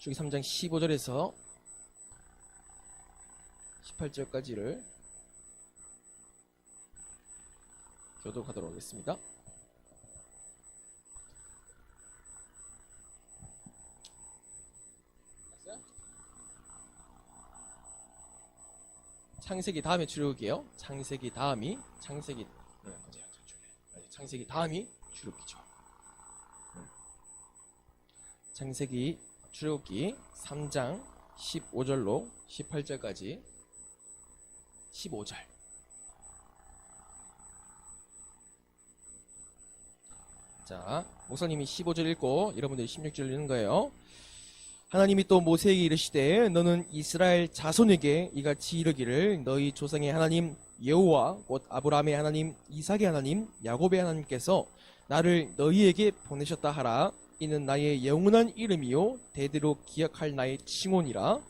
출애굽기 3장 15절에서 18절까지를 교독하도록 하겠습니다. 창세기 다음에 출애굽기예요. 창세기 다음이 창세기 출애굽기죠. 창세기 출애굽기 3장 15절로 18절까지 15절. 자, 목사님이 15절 읽고 여러분들이 16절 읽는 거예요. 하나님이 또 모세에게 이르시되 너는 이스라엘 자손에게 이같이 이르기를 너희 조상의 하나님 여호와 곧 아브라함의 하나님 이삭의 하나님 야곱의 하나님께서 나를 너희에게 보내셨다 하라. 이는 나의 영원한 이름이요 대대로 기억할 나의 칭호니라.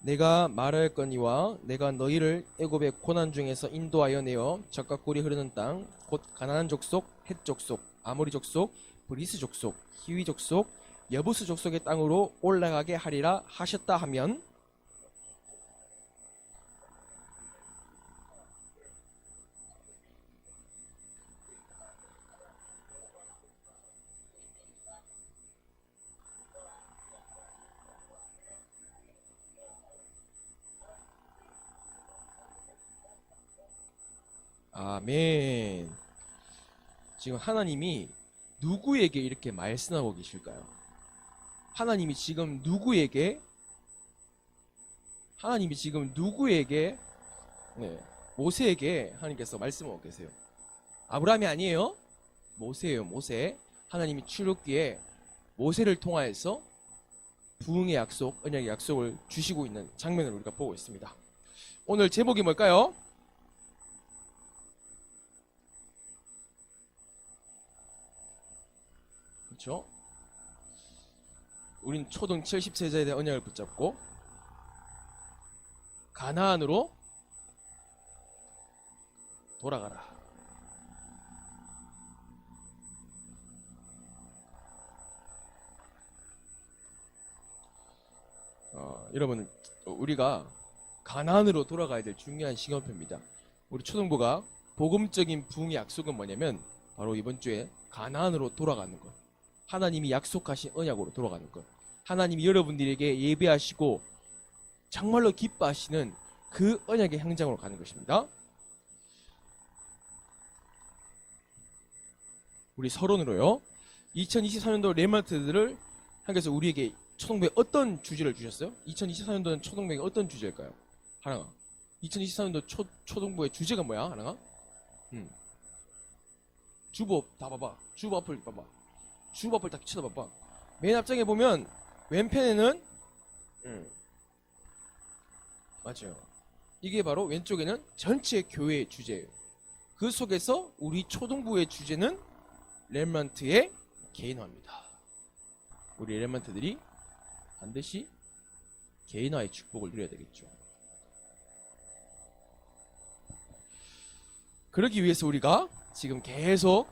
내가 말하였거니와 내가 너희를 애굽의 고난 중에서 인도하여 내어 젖과 꿀이 흐르는 땅 곧 가나안 족속, 헷 족속, 아모리 족속, 브리스 족속, 히위 족속, 여부스 족속의 땅으로 올라가게 하리라 하셨다 하면 아멘. 지금 하나님이 누구에게 이렇게 말씀하고 계실까요? 하나님이 지금 누구에게 모세에게 하나님께서 말씀하고 계세요. 아브라함이 아니에요. 모세예요. 모세. 하나님이 출애굽기에 모세를 통하여서 부흥의 약속, 언약의 약속을 주시고 있는 장면을 우리가 보고 있습니다. 오늘 제목이 뭘까요? 그렇죠? 우린 초등 70세자에 대한 언약을 붙잡고 가나안으로 돌아가라. 여러분, 우리가 가나안으로 돌아가야 될 중요한 시간표입니다. 우리 초등부가 복음적인 부흥의 약속은 뭐냐면 바로 이번 주에 가나안으로 돌아가는 것. 하나님이 약속하신 언약으로 돌아가는 것. 하나님이 여러분들에게 예배하시고 정말로 기뻐하시는 그 언약의 현장으로 가는 것입니다. 우리 서론으로요. 2024년도 렘넌트들을 하나님께서 우리에게 초등부에 어떤 주제를 주셨어요? 2024년도는 초등부에 어떤 주제일까요? 하나가. 2024년도 초등부의 주제가 뭐야? 하나가? 주보 다 봐봐. 주보 앞을 봐봐. 주보 앞을 딱 쳐다봐봐. 맨 앞장에 보면 왼편에는 맞아요. 이게 바로 왼쪽에는 전체 교회의 주제예요. 그 속에서 우리 초등부의 주제는 렘넌트의 개인화입니다. 우리 렘넌트들이 반드시 개인화의 축복을 누려야 되겠죠. 그러기 위해서 우리가 지금 계속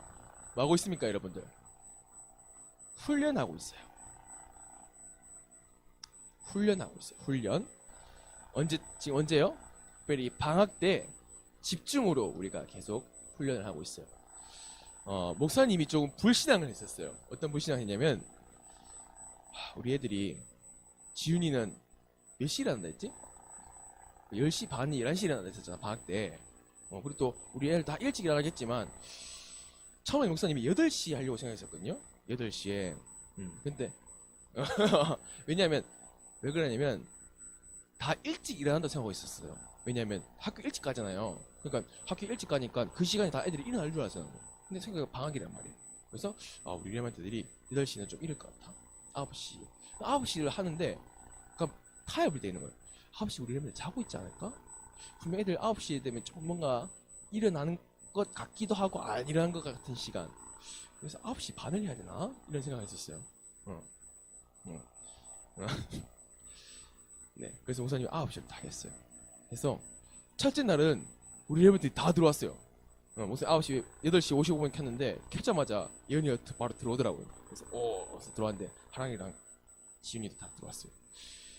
뭐 하고 있습니까, 여러분들? 훈련하고 있어요. 훈련. 지금 언제요? 특별히 방학 때 집중으로 우리가 계속 훈련을 하고 있어요. 목사님이 조금 불신앙을 했었어요. 어떤 불신앙을 했냐면, 우리 애들이, 지윤이는 몇 시에 일어난다 했지? 10시 반, 11시에 일어난다 했었잖아, 방학 때. 그리고 또 우리 애들 다 일찍 일어나겠지만, 처음에 목사님이 8시에 하려고 생각했었거든요. 8시에. 근데 왜냐면 왜 그러냐면 다 일찍 일어난다고 생각하고 있었어요. 왜냐면 학교 일찍 가잖아요. 그러니까 학교 일찍 가니까 그 시간에 다 애들이 일어날 줄 알았어요. 근데 생각이 방학이란 말이에요. 그래서 우리 렘넌트들이 8시는 좀 이를 것 같아. 9시를 하는데 그러니까 타협이 되는 거예요. 9시 우리 렘넌트 자고 있지 않을까? 분명 애들 9시 되면 좀 뭔가 일어나는 것 같기도 하고 안 일어난 것 같은 시간. 그래서 9시 반을 해야 되나? 이런 생각을 했었어요. 어. 어. 어. 네. 그래서 목사님이 9시를 다 했어요. 그래서 첫째 날은 우리 랩런들이 다 들어왔어요. 목사님 9시, 8시 55분 켰는데 켰자마자 예언이가 바로 들어오더라고요. 그래서 그래서 들어왔는데 하랑이랑 지윤이도 다 들어왔어요.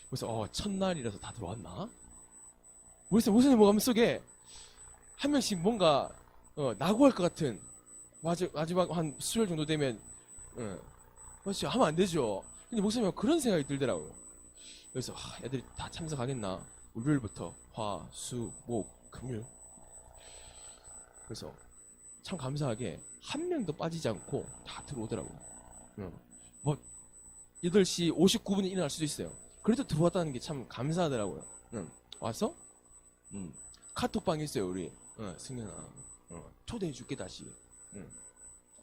그래서 첫날이라서 다 들어왔나? 모르겠어요. 목사님 마음속에 한 명씩 뭔가 낙오할 것 같은 마지막 한 수요일 정도 되면 맞죠? 하면 안 되죠. 근데 목사님은 그런 생각이 들더라고요. 그래서 애들이 다 참석하겠나? 월요일부터 화, 수, 목, 금요일. 그래서 참 감사하게 한 명도 빠지지 않고 다 들어오더라고요. 뭐 8시 59분에 일어날 수도 있어요. 그래도 들어왔다는 게 참 감사하더라고요. 와서 카톡방에 있어요. 우리 승현아 초대해 줄게 다시.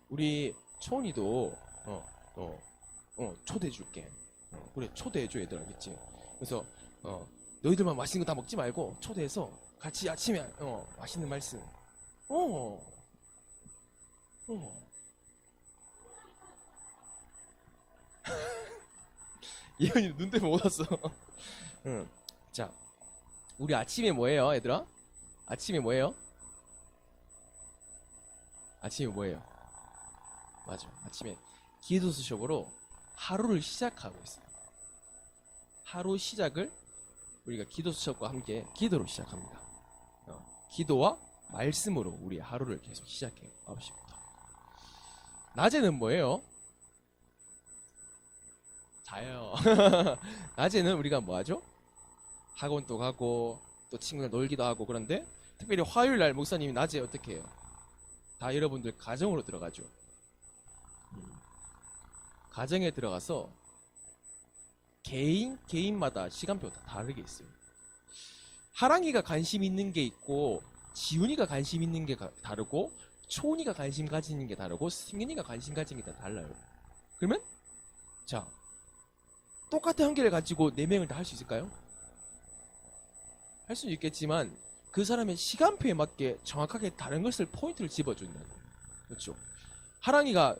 우리 초원이도 초대해 줄게. 그래 초대해 줘 얘들아. 알겠지? 그래서 너희들만 맛있는 거 다 먹지 말고 초대해서 같이 아침에 맛있는 말씀. 예언이 눈 때문에 못 왔어. 자, 우리 아침에 뭐예요, 얘들아? 아침에 뭐예요? 아침에 뭐예요? 맞아. 아침에 기도 수첩으로 하루를 시작하고 있어요. 하루 시작을 우리가 기도 수첩과 함께 기도로 시작합니다. 기도와 말씀으로 우리 하루를 계속 시작해요. 9시부터. 낮에는 뭐예요? 자요. 낮에는 우리가 뭐 하죠? 학원도 가고 또 친구들 놀기도 하고. 그런데 특별히 화요일 날 목사님이 낮에 어떻게 해요? 다 여러분들 가정으로 들어가죠. 가정에 들어가서 개인마다 시간표가 다 다르게 있어요. 하랑이가 관심 있는 게 있고 지훈이가 관심 있는 게 다르고 초은이가 관심 가지는 게 다르고 승현이가 관심 가지는 게 다 달라요. 그러면 자, 똑같은 한계를 가지고 4명을 다 할 수 있을까요? 할 수 있겠지만 그 사람의 시간표에 맞게 정확하게 다른 것을 포인트를 집어준다는 거예요. 그렇죠? 하랑이가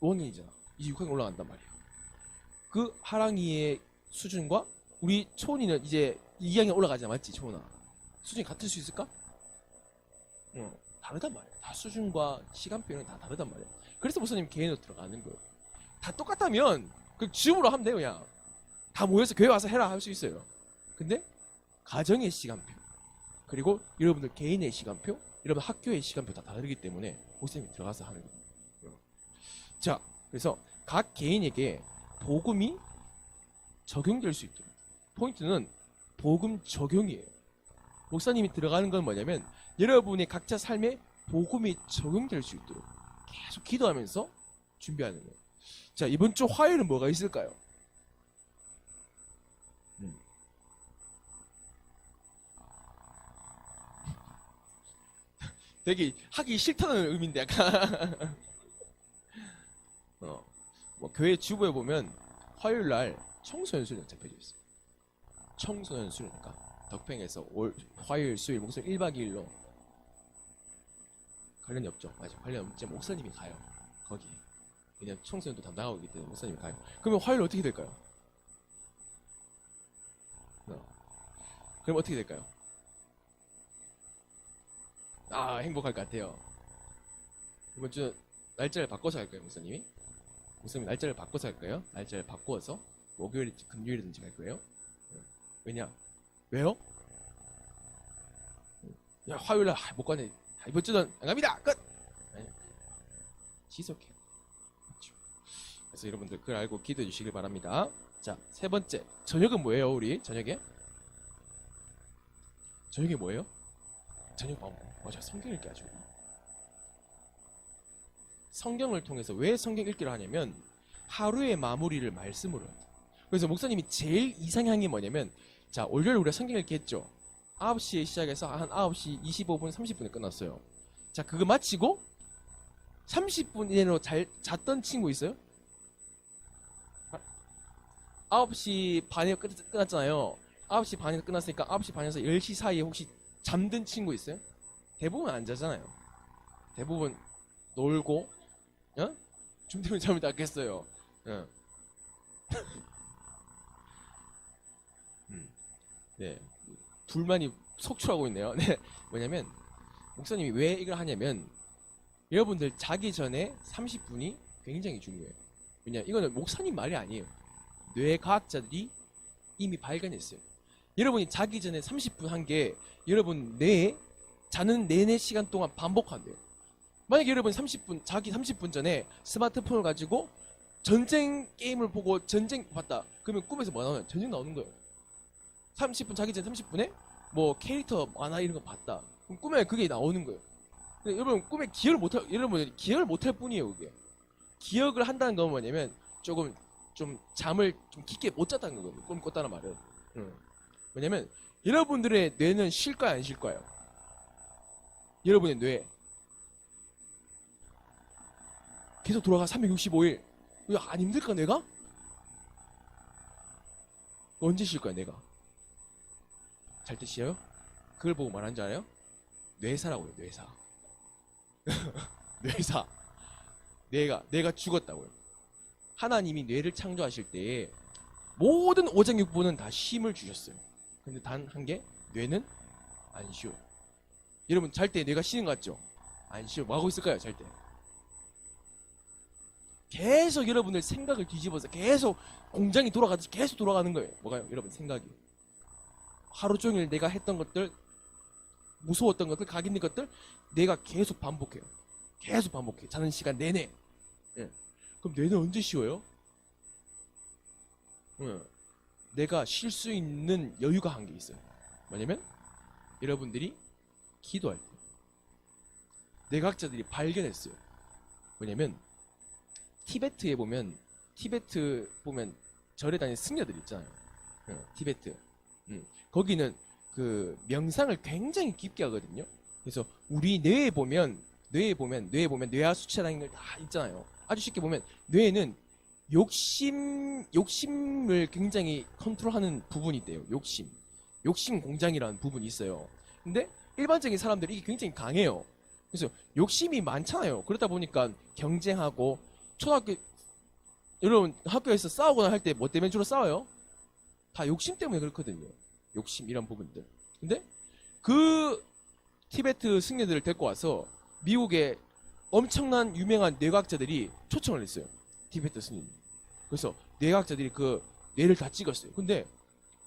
5학년이잖아. 이제 6학년 올라간단 말이에요. 그 하랑이의 수준과 우리 초은이는 이제 2학년 올라가잖아. 맞지 초은아? 수준이 같을 수 있을까? 다르단 말이에요. 다 수준과 시간표는 다 다르단 말이에요. 그래서 목사님 개인으로 들어가는 거예요. 다 똑같다면 그 줌으로 하면 돼요. 그냥 다 모여서 교회 와서 해라 할 수 있어요. 근데 가정의 시간표 그리고 여러분들 개인의 시간표, 여러분 학교의 시간표 다 다르기 때문에 목사님이 들어가서 하는 거예요. 자, 그래서 각 개인에게 복음이 적용될 수 있도록 포인트는 복음 적용이에요. 목사님이 들어가는 건 뭐냐면 여러분의 각자 삶에 복음이 적용될 수 있도록 계속 기도하면서 준비하는 거예요. 자, 이번 주 화요일은 뭐가 있을까요? 되게 하기 싫다는 의미인데 약간 뭐 교회 주보에 보면 화요일 날 청소년수련 잡혀져 있어요. 청소년수련이니까 덕평에서 화요일, 수요일, 목소리 1박 2일로 관련이 없죠. 맞아, 관련 없지만 목사님이 가요. 거기. 왜냐면 청소년도 담당하고 있기 때문에 목사님이 가요. 그러면 화요일 어떻게 될까요? 그럼 어떻게 될까요? 행복할 것 같아요. 이번 주 날짜를 바꿔서 할 거예요, 목사님이. 목사님 날짜를 바꿔서 할 거예요. 날짜를 바꾸어서 목요일인지 금요일이든지 할 거예요. 왜냐? 왜요? 야, 화요일날 못 가네. 이번 주는 안 갑니다. 끝. 지속해. 그렇죠. 그래서 여러분들 그걸 알고 기도해 주시길 바랍니다. 자, 세 번째 저녁은 뭐예요? 우리 저녁에 뭐예요? 저녁 맞아, 성경 읽기 하죠. 성경을 통해서 왜 성경 읽기를 하냐면 하루의 마무리를 말씀으로 해요. 그래서 목사님이 제일 이상향이 뭐냐면 자, 월요일 우리가 성경 읽기 했죠. 9시에 시작해서 한 9시 25분 30분에 끝났어요. 자, 그거 마치고 30분 이내로 잤던 친구 있어요? 9시 반에 끝났잖아요. 9시 반에 끝났으니까 9시 반에서 10시 사이에 혹시 잠든 친구 있어요? 대부분 안 자잖아요. 대부분 놀고 어? 중 때문에 잠을 다 깼어요. 어. 음. 네. 불만이 속출하고 있네요. 네. 뭐냐면 목사님이 왜 이걸 하냐면 여러분들 자기 전에 30분이 굉장히 중요해요. 왜냐 이거는 목사님 말이 아니에요. 뇌과학자들이 이미 발견했어요. 여러분이 자기 전에 30분 한 게 여러분 뇌에 자는 내내 시간 동안 반복한대요. 만약에 여러분 30분 자기 30분 전에 스마트폰을 가지고 전쟁 게임을 보고 전쟁 봤다. 그러면 꿈에서 뭐 나오냐? 전쟁 나오는 거예요. 30분 자기 전 30분에 뭐 캐릭터 만화 이런 거 봤다. 그럼 꿈에 그게 나오는 거예요. 근데 여러분 꿈에 기억을 못할 여러분 기억을 못할 뿐이에요. 그게 기억을 한다는 건 뭐냐면 조금 좀 잠을 좀 깊게 못 잤다는 거거든요. 꿈 꿨다는 말은. 왜냐면 여러분들의 뇌는 쉴까요 안 쉴까요? 여러분의 뇌 계속 돌아가 365일. 이거 안 힘들까 내가? 언제 쉴 거야 내가? 잘 때 쉬어요? 그걸 보고 말한 줄 알아요? 뇌사라고요. 뇌사. 뇌사. 뇌가 죽었다고요. 하나님이 뇌를 창조하실 때에 모든 오장육부는 다 쉼을 주셨어요. 근데 단 한 개 뇌는 안 쉬어요. 여러분 잘 때 뇌가 쉬는 것 같죠? 안 쉬어. 뭐 하고 있을까요? 잘 때. 계속 여러분들 생각을 뒤집어서 계속 공장이 돌아가듯이 계속 돌아가는 거예요. 뭐가요? 여러분 생각이. 하루 종일 내가 했던 것들, 무서웠던 것들, 각인된 것들 내가 계속 반복해요. 계속 반복해. 자는 시간 내내. 예. 그럼 뇌는 언제 쉬어요? 예. 내가 쉴 수 있는 여유가 한 게 있어요. 뭐냐면 여러분들이 기도할 때. 뇌과학자들이 발견했어요. 뭐냐면 티베트 보면 절에 다니는 승려들 있잖아요. 티베트. 거기는 그 명상을 굉장히 깊게 하거든요. 그래서 우리 뇌에 보면 뇌하 수치라는 걸 다 있잖아요. 아주 쉽게 보면 뇌에는 욕심을 굉장히 컨트롤하는 부분이 있대요. 욕심 공장이라는 부분이 있어요. 근데 일반적인 사람들이 이게 굉장히 강해요. 그래서 욕심이 많잖아요. 그러다 보니까 경쟁하고 초등학교 여러분 학교에서 싸우거나 할 때 뭐 때문에 주로 싸워요? 다 욕심 때문에 그렇거든요. 욕심 이런 부분들. 근데 그 티베트 승려들을 데리고 와서 미국의 엄청난 유명한 뇌과학자들이 초청을 했어요. 티베트 승려들. 그래서 뇌과학자들이 그 뇌를 다 찍었어요. 근데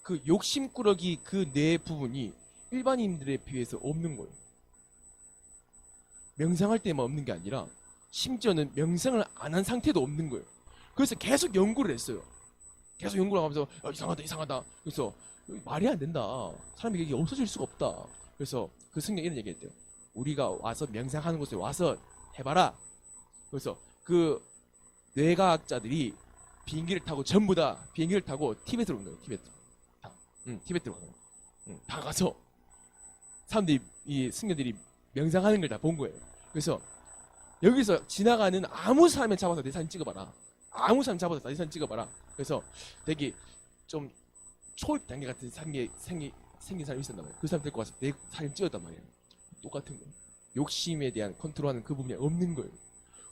그 욕심꾸러기 그 뇌 부분이 일반인들에 비해서 없는 거예요. 명상할 때만 없는 게 아니라 심지어는 명상을 안 한 상태도 없는 거예요. 그래서 계속 연구를 했어요. 계속 연구를 하면서 이상하다. 그래서 말이 안 된다. 사람이 이게 없어질 수가 없다. 그래서 그 승려 이런 얘기했대요. 우리가 와서 명상하는 곳에 와서 해봐라. 그래서 그 뇌과학자들이 비행기를 타고 전부 다 비행기를 타고 티베트로 온 거예요. 티베트로 가는 거예요. 다 가서 사람들이 이 승려들이 명상하는 걸 다 본 거예요. 그래서 여기서 지나가는 아무 사람을 잡아서 내 사진 찍어봐라. 아무 사람 잡아서 내 사진 찍어봐라. 그래서 되게 좀 초입 단계 같은 생긴 사람이 있었단 말이에요. 그 사람 데리고 와서 내 사진 찍었단 말이에요. 똑같은 거예요. 욕심에 대한 컨트롤하는 그 부분이 없는 거예요.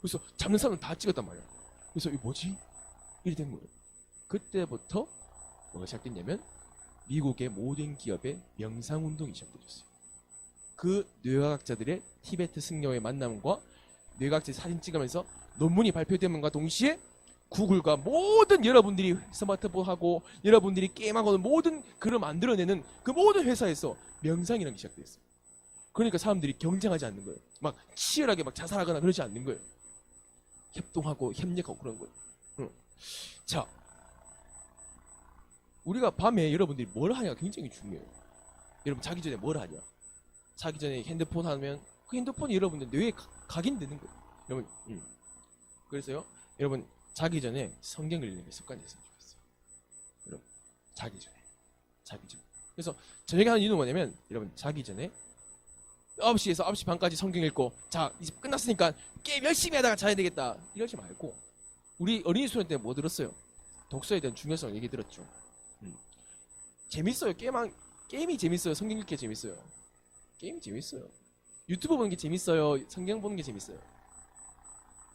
그래서 잡는 사람 다 찍었단 말이에요. 그래서 이게 뭐지? 이렇게 된 거예요. 그때부터 뭐가 시작됐냐면 미국의 모든 기업의 명상운동이 시작되었어요. 그 뇌과학자들의 티베트 승려의 만남과 뇌과학자 사진 찍으면서 논문이 발표됨과 동시에 구글과 모든 여러분들이 스마트폰하고 여러분들이 게임하고 모든 글을 만들어내는 그 모든 회사에서 명상이라는 게 시작됐어요. 그러니까 사람들이 경쟁하지 않는 거예요. 막 치열하게 막 자살하거나 그러지 않는 거예요. 협동하고 협력하고 그런 거예요. 자, 우리가 밤에 여러분들이 뭘 하냐가 굉장히 중요해요. 여러분 자기 전에 뭘 하냐? 자기 전에 핸드폰 하면 그 핸드폰이 여러분들 뇌에 각인되는 거예요. 여러분, 그래서요, 여러분 자기 전에 성경 읽는 게 습관이 있으면 좋겠어요. 여러분 자기 전에. 그래서 저녁에 하는 이유는 뭐냐면 여러분 자기 전에 9시에서 9시 반까지 성경 읽고 자 이제 끝났으니까 게임 열심히 하다가 자야 되겠다 이러지 말고 우리 어린이 수련 때 뭐 들었어요? 독서에 대한 중요성 얘기 들었죠. 재밌어요. 게임이 재밌어요. 성경 읽기 재밌어요. 게임이 재밌어요. 유튜브 보는 게 재밌어요. 성경 보는 게 재밌어요.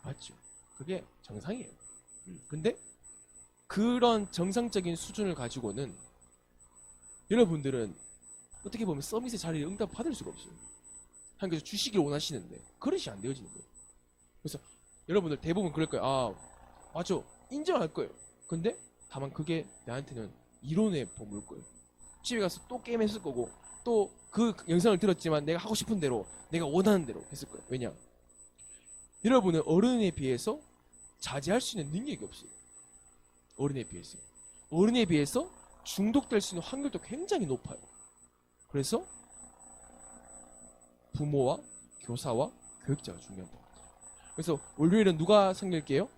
맞죠? 그게 정상이에요. 근데 그런 정상적인 수준을 가지고는 여러분들은 어떻게 보면 서밋의 자리에 응답 받을 수가 없어요. 한국에서 주시길 원하시는데 그릇이 안 되어지는 거예요. 그래서 여러분들 대부분 그럴 거예요. 아, 맞아. 인정할 거예요. 근데 다만 그게 나한테는 이론에 머물 거예요. 집에 가서 또 게임 했을 거고 또 그 영상을 들었지만 내가 하고 싶은 대로 내가 원하는 대로 했을 거예요. 왜냐? 여러분은 어른에 비해서 자제할 수 있는 능력이 없어요. 어른에 비해서. 어른에 비해서 중독될 수 있는 확률도 굉장히 높아요. 그래서 부모와 교사와 교육자가 중요한 것 같아요. 그래서 월요일은 누가 섬길게요?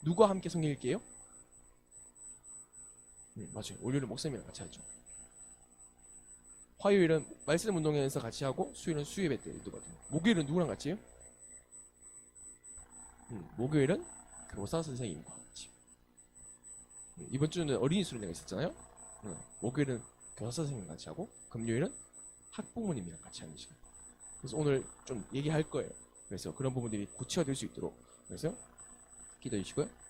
누가 함께 섬길게요? 맞아요. 월요일은 목사님이랑 같이 하죠. 화요일은 말씀 운동회에서 같이 하고 수요일은 수요예배 때 일도거든요. 목요일은 누구랑 같이 해요? 목요일은 교사 선생님과 같이. 이번 주는 어린이 수련회가 있었잖아요. 목요일은 교사 선생님과 같이 하고 금요일은 학부모님이랑 같이 하는 시간. 그래서 오늘 좀 얘기할 거예요. 그래서 그런 부분들이 구체화될 수 있도록 그래서 기도해 주시고요.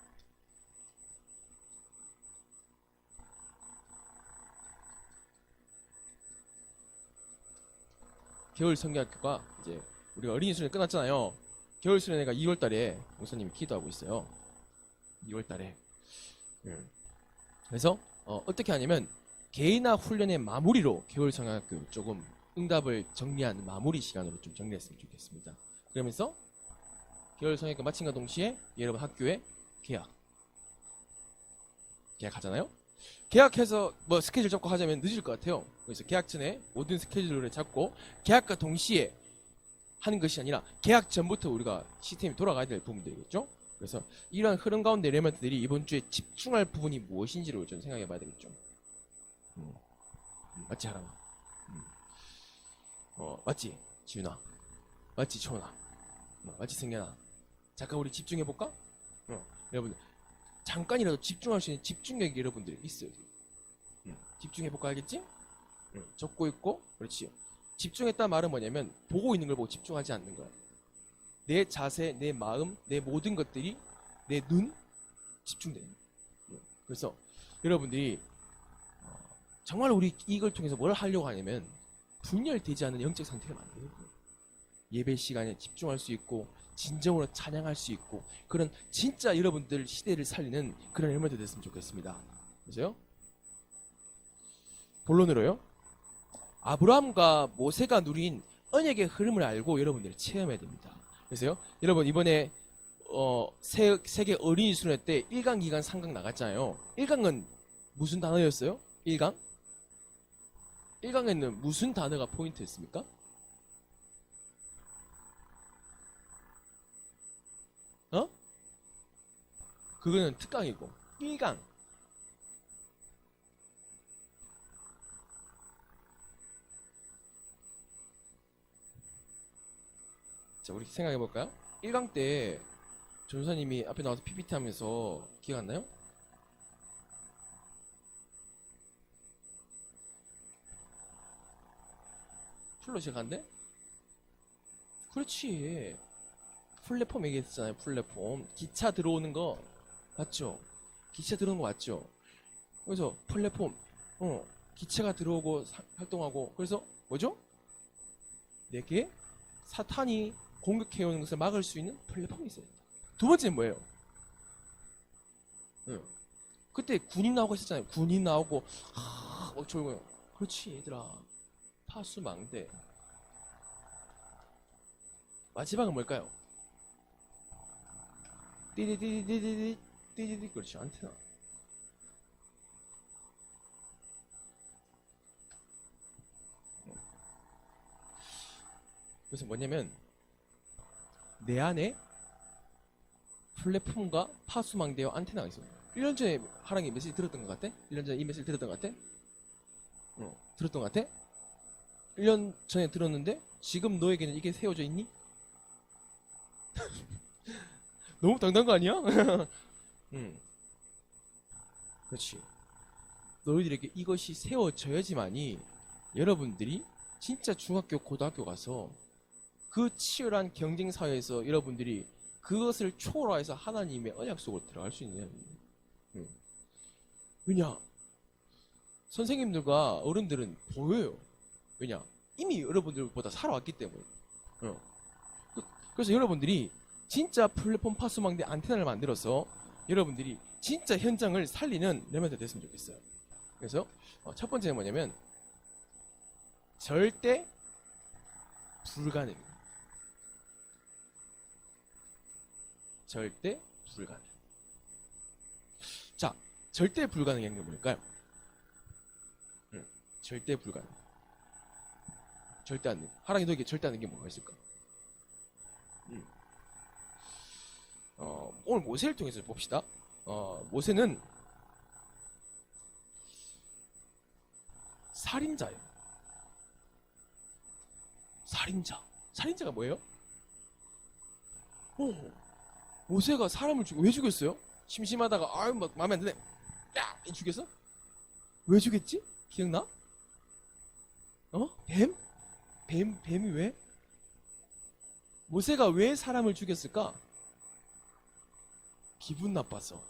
겨울 성경학교가 이제 우리가 어린이 수련회 끝났잖아요. 겨울 수련회가 2월달에 목사님이 기도하고 있어요. 2월달에. 그래서 어떻게 하냐면 개인화 훈련의 마무리로 겨울 성경학교 조금 응답을 정리하는 마무리 시간으로 좀 정리했으면 좋겠습니다. 그러면서 겨울 성경학교 마침과 동시에 여러분 학교에 계약하잖아요. 계약해서 뭐 스케줄 잡고 하자면 늦을 것 같아요. 그래서 계약 전에 모든 스케줄을 잡고 계약과 동시에 하는 것이 아니라 계약 전부터 우리가 시스템이 돌아가야 될 부분들이겠죠. 그래서 이러한 흐름 가운데 엘리먼트들이 이번 주에 집중할 부분이 무엇인지를 좀 생각해 봐야 되겠죠. 맞지 하랑아? 맞지 지윤아? 맞지 초은아? 맞지 승현아? 잠깐 우리 집중해 볼까? 여러분 잠깐이라도 집중할 수 있는 집중력이 여러분들 있어요. 집중해 볼까 알겠지? 적고 있고 그렇지. 집중했다 말은 뭐냐면 보고 있는 걸 보고 집중하지 않는 거야. 내 자세, 내 마음, 내 모든 것들이 내 눈 집중되는 거야. 그래서 여러분들이 정말 우리 이걸 통해서 뭘 하려고 하냐면 분열되지 않은 영적 상태를 만드는 거예요. 예배 시간에 집중할 수 있고 진정으로 찬양할 수 있고 그런 진짜 여러분들 시대를 살리는 그런 엘리먼트 됐으면 좋겠습니다. 그죠? 본론으로요. 아브라함과 모세가 누린 언약의 흐름을 알고 여러분들이 체험해야 됩니다. 그래서요. 여러분 이번에 세계 어린이 수련회 때 1강, 2강, 3강 나갔잖아요. 1강은 무슨 단어였어요? 1강? 1강에는 무슨 단어가 포인트였습니까? 그거는 특강이고 1강 자 우리 생각해볼까요? 1강 때 전사님이 앞에 나와서 PPT 하면서 기억 안 나요? 풀로 시작한대? 그렇지 플랫폼 얘기했잖아요. 플랫폼 기차 들어오는 거 맞죠? 기차 들어오는 거 맞죠? 그래서 플랫폼 기차가 들어오고 활동하고 그래서 뭐죠? 내게 사탄이 공격해오는 것을 막을 수 있는 플랫폼이 있어야 된다. 두 번째는 뭐예요? 그때 군인 나오고 있었잖아요. 군인 나오고 막 졸고요. 그렇지 얘들아 파수망대 마지막은 뭘까요? 띠디디디디디디디디 그렇지 안테나. 그래서 뭐냐면 내 안에 플랫폼과 파수망대와 안테나가 있어요. 1년 전에 하랑이 메시지 들었던 것 같아? 1년 전에 이 메시지 들었던 것 같아? 들었던 것 같아? 1년 전에 들었는데 지금 너에게는 이게 세워져 있니? 너무 당당한 거 아니야? 그렇지. 너희들에게 이것이 세워져야지만이 여러분들이 진짜 중학교, 고등학교 가서 그 치열한 경쟁 사회에서 여러분들이 그것을 초월해서 하나님의 언약 속으로 들어갈 수 있느냐. 왜냐? 선생님들과 어른들은 보여요. 왜냐? 이미 여러분들보다 살아왔기 때문에. 그래서 여러분들이 진짜 플랫폼 파수망대 안테나를 만들어서 여러분들이 진짜 현장을 살리는 레멘트 됐으면 좋겠어요. 그래서 첫 번째는 뭐냐면 절대 불가능. 절대 불가능. 자, 절대 불가능한 게 뭘까요? 절대 불가능. 절대 안 돼. 하랑이 너에게 절대 안 되는 게 뭐가 있을까? 오늘 모세를 통해서 봅시다. 모세는 살인자예요. 살인자. 살인자가 뭐예요? 모세가 사람을 왜 죽였어요? 심심하다가 아유 막 마음에 안 드네. 야, 죽였어? 왜 죽였지? 기억나? 뱀? 뱀이 왜? 모세가 왜 사람을 죽였을까? 기분 나빠서.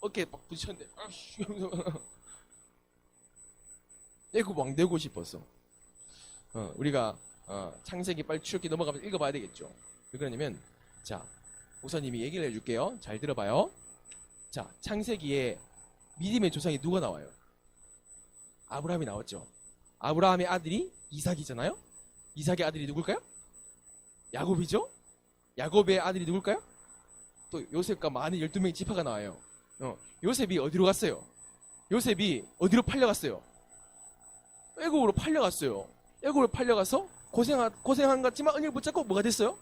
어깨에 막 부딪혔는데 아씨 애구왕되고 싶었어. 우리가 창세기 빨리 추억기 넘어가면서 읽어봐야 되겠죠. 왜 그러냐면 자, 목사님이 얘기를 해줄게요. 잘 들어봐요. 자, 창세기에 믿음의 조상이 누가 나와요? 아브라함이 나왔죠. 아브라함의 아들이 이삭이잖아요. 이삭의 아들이 누굴까요? 야곱이죠. 야곱의 아들이 누굴까요? 또 요셉과 많은 12명의 지파가 나와요. 요셉이 어디로 갔어요? 요셉이 어디로 팔려갔어요? 애굽으로 팔려갔어요. 애굽으로 팔려가서 고생한 것 같지만 언약을 붙잡고 뭐가 됐어요?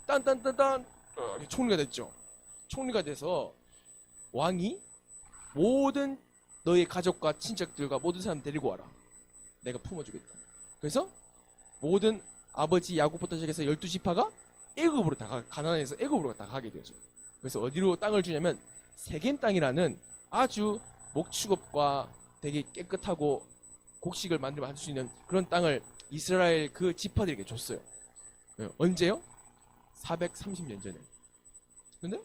딴딴딴딴 총리가 됐죠. 총리가 돼서 왕이 모든 너의 가족과 친척들과 모든 사람 데리고 와라. 내가 품어주겠다. 그래서 모든 아버지 야곱부터 시작해서 12지파가 애굽으로 가나안에서 애굽으로 다 가게 되죠. 그래서 어디로 땅을 주냐면 세겜 땅이라는 아주 목축업과 되게 깨끗하고 곡식을 만들 수 있는 그런 땅을 이스라엘 그 지파들에게 줬어요. 언제요? 430년 전에. 근데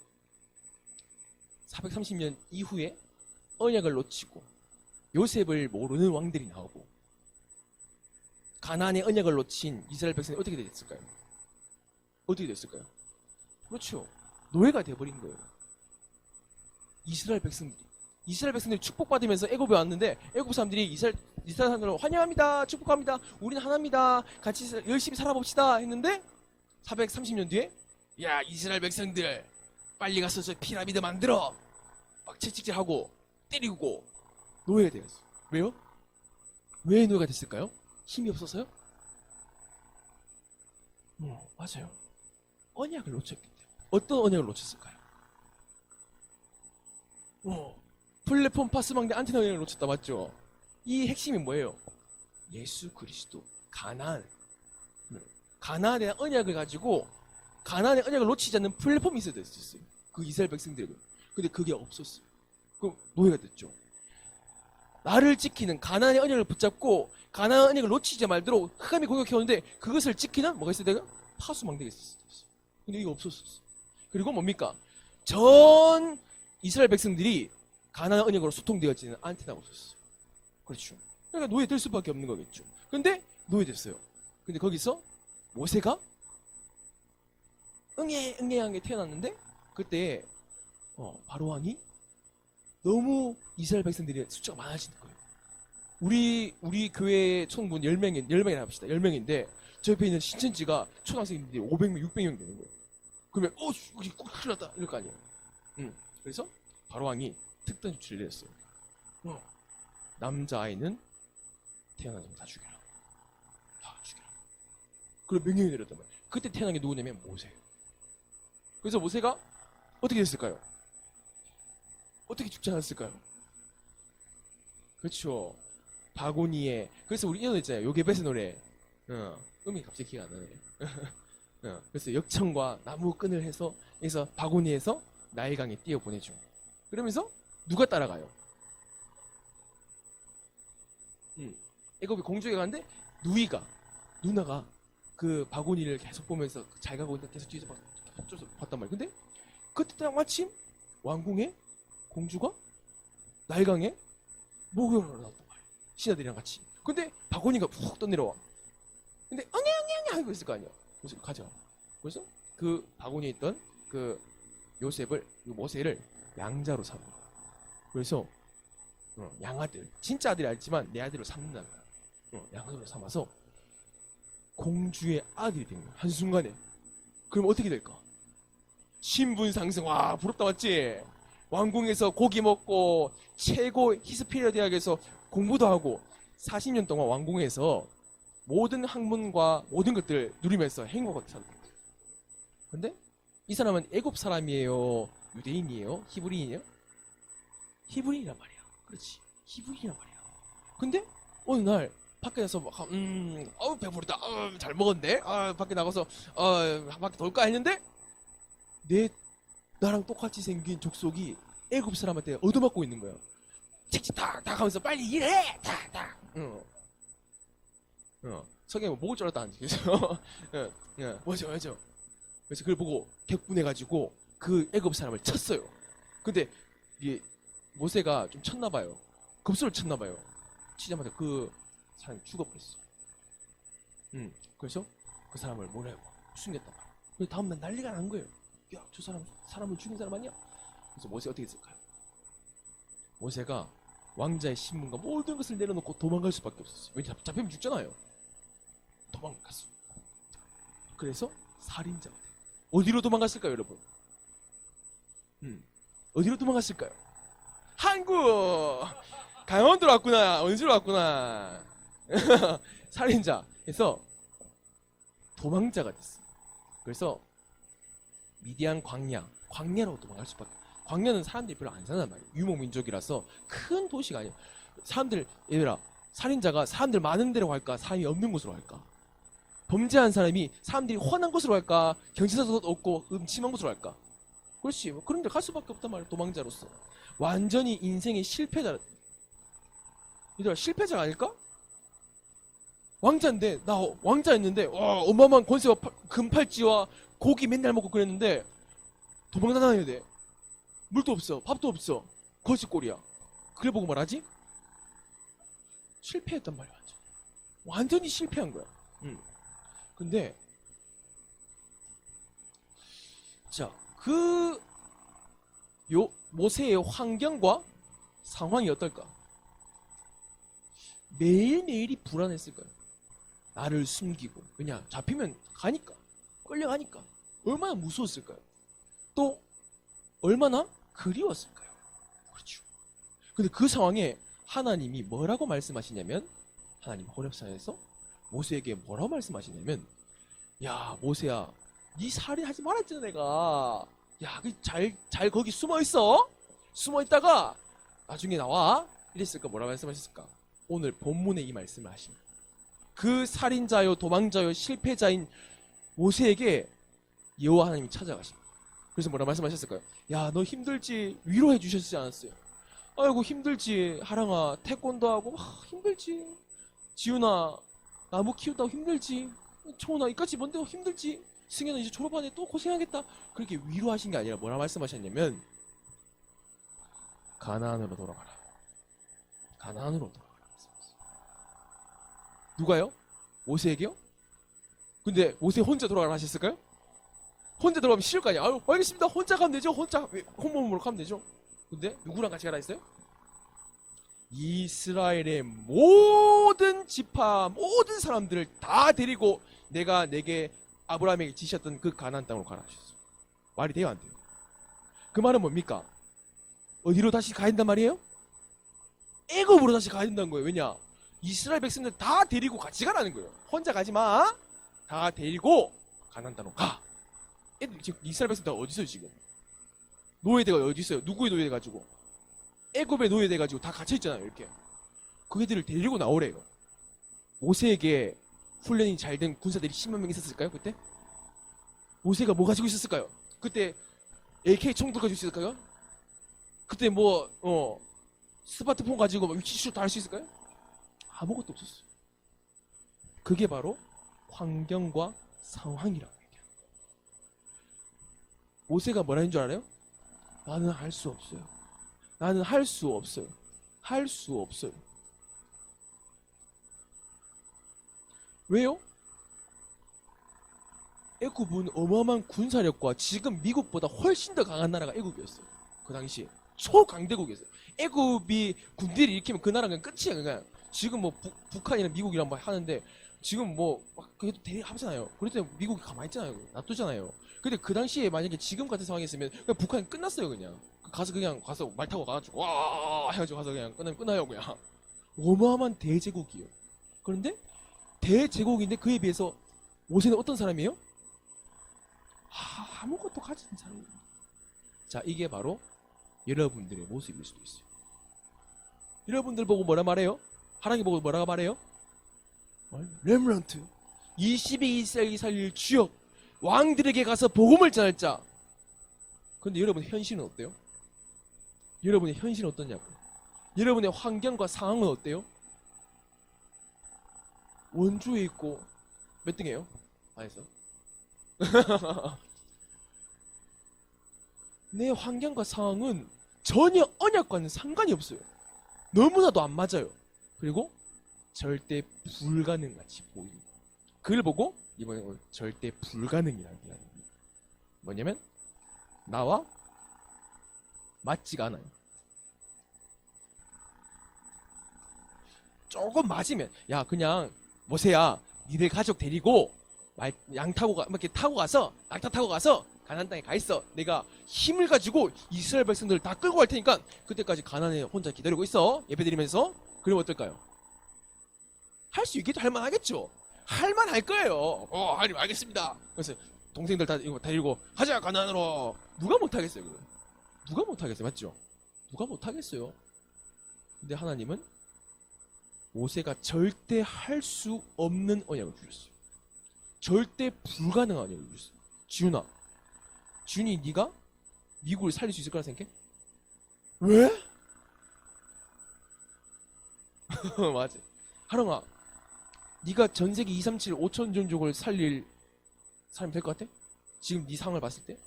430년 이후에 언약을 놓치고 요셉을 모르는 왕들이 나오고 가나안의 언약을 놓친 이스라엘 백성이 어떻게 됐을까요? 어떻게 됐을까요? 그렇죠. 노예가 돼버린 거예요. 이스라엘 백성들이 축복받으면서 애굽에 왔는데 애굽 사람들이 이스라엘 사람들을 환영합니다. 축복합니다. 우리는 하나입니다. 같이 열심히 살아봅시다 했는데 430년 뒤에 야, 이스라엘 백성들 빨리 가서 저 피라미드 만들어 막 채찍질하고 때리고 노예가 되었어요. 왜요? 왜 노예가 됐을까요? 힘이 없어서요? 맞아요. 언약을 놓쳤기 때문에. 어떤 언약을 놓쳤을까요? 플랫폼 파스망대 안테나 언약을 놓쳤다, 맞죠? 이 핵심이 뭐예요? 예수 그리스도, 가나안에 대한 언약을 가지고 가나안의 언약을 놓치지 않는 플랫폼이 있어야 됐었어요. 그 이스라엘 백성들에게. 근데 그게 없었어요. 그럼 노예가 됐죠. 나를 지키는 가나안의 언약을 붙잡고 가나안 언약을 놓치지 말도록 흑암이 공격해오는데 그것을 지키는 뭐가 있어야 돼요? 파수망대가 있었어요. 근데 이거 없었어요. 그리고 뭡니까? 전 이스라엘 백성들이 가나안 언약으로 소통되어지는 안테나가 없었어요. 그렇죠. 그러니까 노예될 수밖에 없는 거겠죠. 근데 노예됐어요. 근데 거기서 모세가 응애응애하게 태어났는데 그때 바로 왕이 너무 이스라엘 백성들이 숫자가 많아지는 거예요. 우리 교회 총분 10명이라 합시다. 10명인데 저 옆에 있는 신천지가 초등학생들이 500명, 600명 되는 거예요. 그러면 여기 큰일 났다 이럴 거 아니에요. 그래서 바로 왕이 특단 조치를 내렸어요. 남자아이는 태어나면 다 죽여라. 다 죽여라. 그리고 명령이 내렸단 말이에요. 그때 태어난 게 누구냐면 모세예요. 그래서 모세가 어떻게 됐을까요? 어떻게 죽지 않았을까요? 그렇죠. 바고니에. 그래서 우리 이 노래 있잖아요. 요게벳의 노래. 음이 갑자기 기가 안 나네. 그래서 역청과 나무 끈을 해서 바고니에서 나일강에 띄어 보내죠. 그러면서 누가 따라가요? 애굽이 공주에 가는데 누나가 그 바고니를 계속 보면서 잘 가고 있는데 계속 뒤에서 막 어쩌서 봤단 말이야. 근데 그때 딱 마침 왕궁에 공주가 날강에 목욕을 하러 나왔단 말이야. 신하들이랑 같이. 근데 박원이가 푹 떠내려와. 근데 엉냥엉냥 하고 있을 거 아니야. 그래서 가자. 그래서 그 박원이에 있던 그 요셉을, 그 모세를 양자로 삼은 거야. 그래서 양아들, 진짜 아들이 아니지만 내 아들로 삼는다는 거야. 양아들로 삼아서 공주의 아들이 된 거야. 한순간에. 그럼 어떻게 될까? 신분 상승. 와, 부럽다 맞지? 왕궁에서 고기 먹고 최고 히스피리아 대학에서 공부도 하고 40년 동안 왕궁에서 모든 학문과 모든 것들을 누리면서 행복하게 살았다. 근데 이 사람은 애굽 사람이에요? 유대인이에요? 히브리인이에요? 히브리인이란 말이야. 그렇지. 히브리인이란 말이야. 근데 어느 날 밖에 나서 막, 배부르다. 잘 먹었네. 밖에 나가서 밖에 돌까 했는데 나랑 똑같이 생긴 족속이 애굽 사람한테 얻어맞고 있는 거야. 책지 탁탁 하면서 빨리 일해. 탁탁. 석이 뭐 먹을 줄 알았다. 그래서 맞아. 그래서 그걸 보고 격분해가지고 그 애굽 사람을 쳤어요. 근데 이게 모세가 좀 쳤나봐요. 급소를 쳤나봐요. 치자마자 그 사람이 죽어버렸어. 그래서 그 사람을 뭐라고 숨겼단 말이야. 그래서 다음날 난리가 난 거예요. 야, 저 사람을 죽인 사람 아니야? 그래서 모세 어떻게 했을까요? 모세가 왕자의 신분과 모든 것을 내려놓고 도망갈 수밖에 없었어요. 왜냐면 잡히면 죽잖아요. 도망갔어. 그래서 살인자가 돼. 어디로 도망갔을까요, 여러분? 어디로 도망갔을까요? 한국! 강원도로 왔구나. 원주로 왔구나. 살인자. 해서 도망자가 됐어. 그래서 미디안 광야로 도망갈 수밖에. 광야는 사람들이 별로 안 사는 말이에요. 유목민족이라서 큰 도시가 아니에요. 얘들아, 살인자가 사람들 많은 데로 갈까? 사람이 없는 곳으로 갈까? 범죄한 사람이 사람들이 훤한 곳으로 갈까? 경찰서도 없고 음침한 곳으로 갈까? 그렇지. 그런 데 갈 수밖에 없단 말이야. 도망자로서. 완전히 인생의 실패자. 얘들아, 실패자가 아닐까? 왕자인데, 나 왕자였는데, 와, 어마어마한 권세와 금팔찌와 고기 맨날 먹고 그랬는데, 도망다녀야 돼. 물도 없어. 밥도 없어. 거지꼴이야. 그래 보고 말하지? 실패했단 말이야. 완전히 실패한 거야. 근데 자, 모세의 환경과 상황이 어떨까? 매일매일이 불안했을 거야. 나를 숨기고. 왜냐? 잡히면 가니까. 끌려가니까. 얼마나 무서웠을까요? 또 얼마나 그리웠을까요? 그렇죠. 근데 그 상황에 하나님이 뭐라고 말씀하시냐면, 하나님 호렙산에서 모세에게 뭐라고 말씀하시냐면, 야, 모세야, 네 살인하지 말았잖아, 내가. 야, 잘 거기 숨어있어. 숨어있다가 나중에 나와. 이랬을까? 뭐라고 말씀하셨을까? 오늘 본문에 이 말씀을 하십니다. 그 살인자요, 도망자요, 실패자인 모세에게 여호와 하나님이 찾아가십니다. 그래서 뭐라 말씀하셨을까요? 야, 너 힘들지? 위로해 주셨지 않았어요? 아이고, 힘들지. 하랑아, 태권도 하고 힘들지. 지훈아, 나무 키우다가 힘들지. 초훈아, 이까지 뭔데 힘들지. 승현아, 이제 졸업하네. 또 고생하겠다. 그렇게 위로하신 게 아니라 뭐라 말씀하셨냐면, 가나안으로 돌아가라. 가나안으로 돌아가라. 누가요? 모세에게요? 근데 모세 혼자 돌아가라 하셨을까요? 혼자 들어가면 싫을 거 아니야. 아유, 알겠습니다. 혼자 가면 되죠. 혼자 혼몸으로 가면 되죠. 근데 누구랑 같이 가라 했어요? 이스라엘의 모든 지파, 모든 사람들을 다 데리고 내가 내게 아브라함에게 지시했던 그 가나안 땅으로 가라 하셨어요. 말이 돼요, 안 돼요? 그 말은 뭡니까? 어디로 다시 가야 된단 말이에요? 애굽으로 다시 가야 된다는 거예요. 왜냐? 이스라엘 백성들 다 데리고 같이 가라는 거예요. 혼자 가지 마. 다 데리고 가나안 땅으로 가. 지금 이스라엘 백성들 어디 있어요 지금? 노예대가 어디 있어요? 누구의 노예돼 가지고? 애굽의 노예돼 가지고 다 갇혀 있잖아요. 이렇게. 그 애들을 데리고 나오래요. 모세에게 훈련이 잘 된 군사들이 10만 명 있었을까요 그때? 모세가 뭐 가지고 있었을까요? 그때 AK 총도 가지고 있었을까요? 그때 스마트폰 가지고 위치 추적 다 할 수 있을까요? 아무것도 없었어요. 그게 바로 환경과 상황이라고 얘기해요. 모세가 뭐라는 줄 알아요? 나는 할 수 없어요. 나는 할 수 없어요. 할 수 없어요. 왜요? 애굽은 어마어마한 군사력과 지금 미국보다 훨씬 더 강한 나라가 애굽이었어요. 그 당시에 초강대국이었어요. 애굽이 군대를 일으키면 그 나라는 끝이야. 그냥 지금 뭐 북한이나 미국이랑 뭐 하는데 지금 뭐막 그래도 대합잖아요. 그럴 때 미국이 가만히 있잖아요. 놔두잖아요. 근데 그 당시에 만약에 지금 같은 상황이었으면 그냥 북한이 끝났어요. 그냥 가서 말 타고 가가지고 와 해가지고 가서 그냥 끝나요. 그냥 어마어마한 대제국이에요. 그런데 대제국인데 그에 비해서 모세는 어떤 사람이에요? 아무것도 가진 사람이에요. 자, 이게 바로 여러분들의 모습일 수도 있어요. 여러분들 보고 뭐라 말해요? 하나님 보고 뭐라고 말해요? 렘런트 22세기 살릴 주역 왕들에게 가서 복음을 전할 자. 그런데 여러분 현실은 어때요? 여러분의 현실은 어떠냐고. 여러분의 환경과 상황은 어때요? 원주에 있고 몇 등이에요? 안에서 내 환경과 상황은 전혀 언약과는 상관이 없어요. 너무나도 안 맞아요. 그리고 절대 불가능같이 보이는. 그걸 보고 이번에 절대 불가능이라는 게 아닙니다. 뭐냐면 나와 맞지가 않아요. 조금 맞으면 야 그냥 모세야 니들 가족 데리고 양 타고 이렇게 타고 가서 낙타 타고 가서 가나안 땅에 가 있어. 내가 힘을 가지고 이스라엘 백성들을 다 끌고 갈 테니까 그때까지 가나안에 혼자 기다리고 있어. 예배드리면서. 그러면 어떨까요? 할 수 있겠죠. 할만 하겠죠. 할만 할 거예요. 하나님 알겠습니다. 그래서 동생들 다 이거 데리고 가자 가나안으로. 누가 못 하겠어요. 그거. 누가 못 하겠어요. 맞죠? 누가 못 하겠어요. 근데 하나님은 모세가 절대 할 수 없는 언약을 주셨어요. 절대 불가능한 언약을 주셨어요. 지훈이 네가 미국을 살릴 수 있을 거라 생각해? 왜? 맞아. 하령아, 네가 전 세계 237 5천 종족을 살릴 사람이 될 것 같아? 지금 네 상을 봤을 때?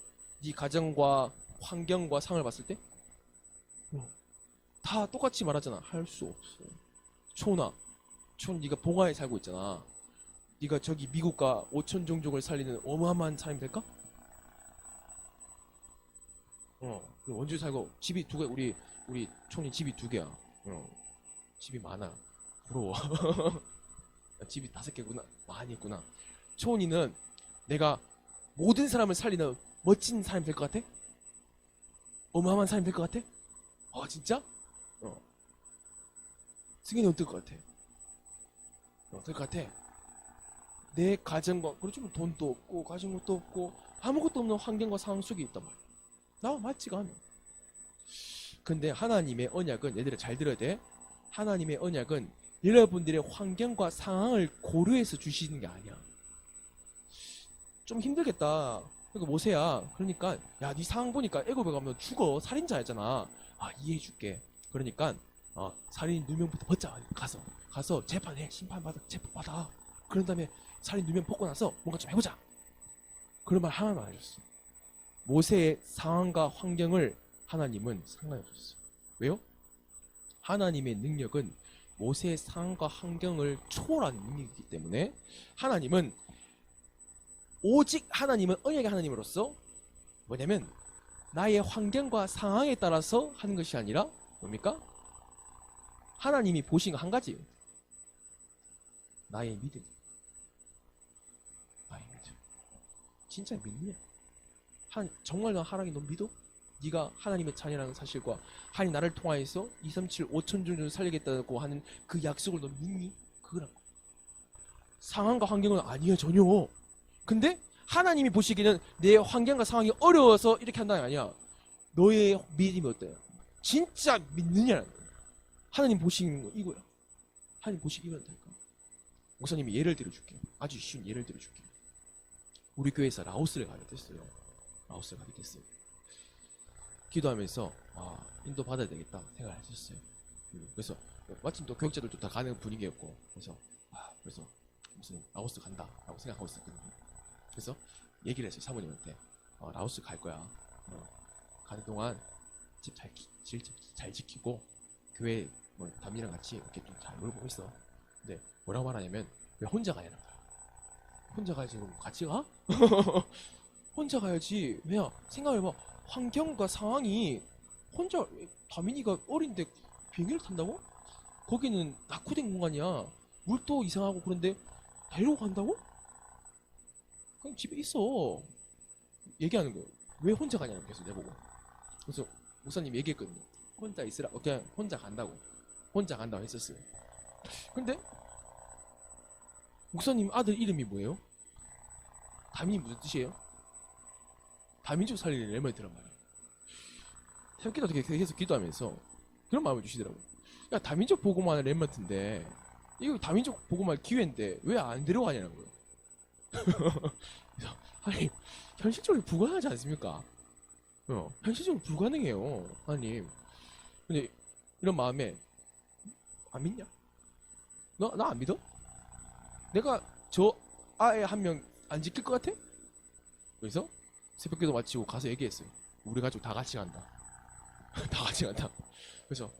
네 가정과 환경과 상을 봤을 때? 다 똑같이 말하잖아. 할 수 없어. 촌아, 네가 봉화에 살고 있잖아. 네가 저기 미국과 5천 종족을 살리는 어마어마한 사람이 될까? 원주에 살고 집이 두 개. 우리 촌이 집이 두 개야. 집이 많아. 부러워. 집이 5개구나. 많이 있구나. 촌이는 내가 모든 사람을 살리는 멋진 사람이 될 것 같아? 어마어마한 사람이 될 것 같아? 진짜? 승현이 어떨 것 같아? 어떨 것 같아? 내 가정과 그렇지 뭐 돈도 없고 가진 것도 없고 아무것도 없는 환경과 상황 속에 있단 말이야. 나와 맞지가 않아. 근데 하나님의 언약은 얘들아 잘 들어야 돼. 하나님의 언약은 여러분들의 환경과 상황을 고려해서 주시는 게 아니야. 좀 힘들겠다. 그러니까 모세야. 그러니까 야, 네 상황 보니까 애굽에 가면 죽어. 살인자였잖아. 이해해줄게. 그러니까 살인 누명부터 벗자. 가서 재판해. 심판받아. 재판받아. 그런 다음에 살인 누명 벗고 나서 뭔가 좀 해보자. 그런 말 하나도 안 해줬어. 모세의 상황과 환경을 하나님은 상관이 없었어. 왜요? 하나님의 능력은 모세의 상황과 환경을 초월하는 능력이기 때문에 하나님은 오직 하나님은 언약의 하나님으로서 뭐냐면 나의 환경과 상황에 따라서 하는 것이 아니라 뭡니까? 하나님이 보신 거 한 가지예요. 나의 믿음. 나의 믿음. 진짜 믿냐? 정말 너 하나님 너 믿어? 네가 하나님의 자녀라는 사실과 하나님 나를 통하여서 237 5천 종을 살리겠다고 하는 그 약속을 너 믿니? 그거라고. 상황과 환경은 아니에요 전혀. 근데 하나님이 보시기에는 내 환경과 상황이 어려워서 이렇게 한다는 게 아니야. 너의 믿음이 어때요? 진짜 믿느냐는 거야. 하나님 보시는 거 이거야. 하나님 보시기 이거라니까. 목사님이 예를 들어줄게요. 아주 쉬운 예를 들어줄게요. 우리 교회에서 라오스를 가게 됐어요. 기도하면서 인도 받아야 되겠다 생각을 했었어요. 그래서 마침 또 교육자들도 다 가는 분위기였고 그래서 무슨 라오스 간다라고 생각하고 있었거든요. 그래서 얘기를 했어요. 사모님한테. 라오스 갈 거야. 가는 동안 집 잘 지키고 교회 뭐 담임이랑 같이 이렇게 좀 잘 놀고 있어. 근데 뭐라고 말하냐면 왜 혼자 가냐는 거야. 혼자 가야지. 그럼 같이 가? 혼자 가야지. 왜야? 생각해봐. 환경과 상황이 혼자 다민이가 어린데 비행기를 탄다고? 거기는 낙후된 공간이야. 물도 이상하고 그런데 데리고 간다고? 그냥 집에 있어. 얘기하는 거예요. 왜 혼자 가냐고 계속 내보고. 그래서 목사님 얘기했거든요. 혼자 있으라. 그냥 혼자 간다고. 혼자 간다고 했었어요. 근데 목사님 아들 이름이 뭐예요? 다민이 무슨 뜻이에요? 다민족 살리는 랩을 말이에요. 새벽기도 어떻게 계속 기도하면서 그런 마음을 주시더라고요. 야, 다민족 보고만 하는 랩마트인데 이거 다민족 보고만 기회인데 왜 안 데려가냐는 거예요. 아니, 현실적으로 불가능하지 않습니까? 현실적으로 불가능해요, 하나님. 근데 이런 마음에 안 믿냐? 나 안 믿어? 내가 저 아에 한 명 안 지킬 것 같아? 그래서 새벽기도 마치고 가서 얘기했어요. 우리 가족 다 같이 간다. 다 같이 간다. 그래서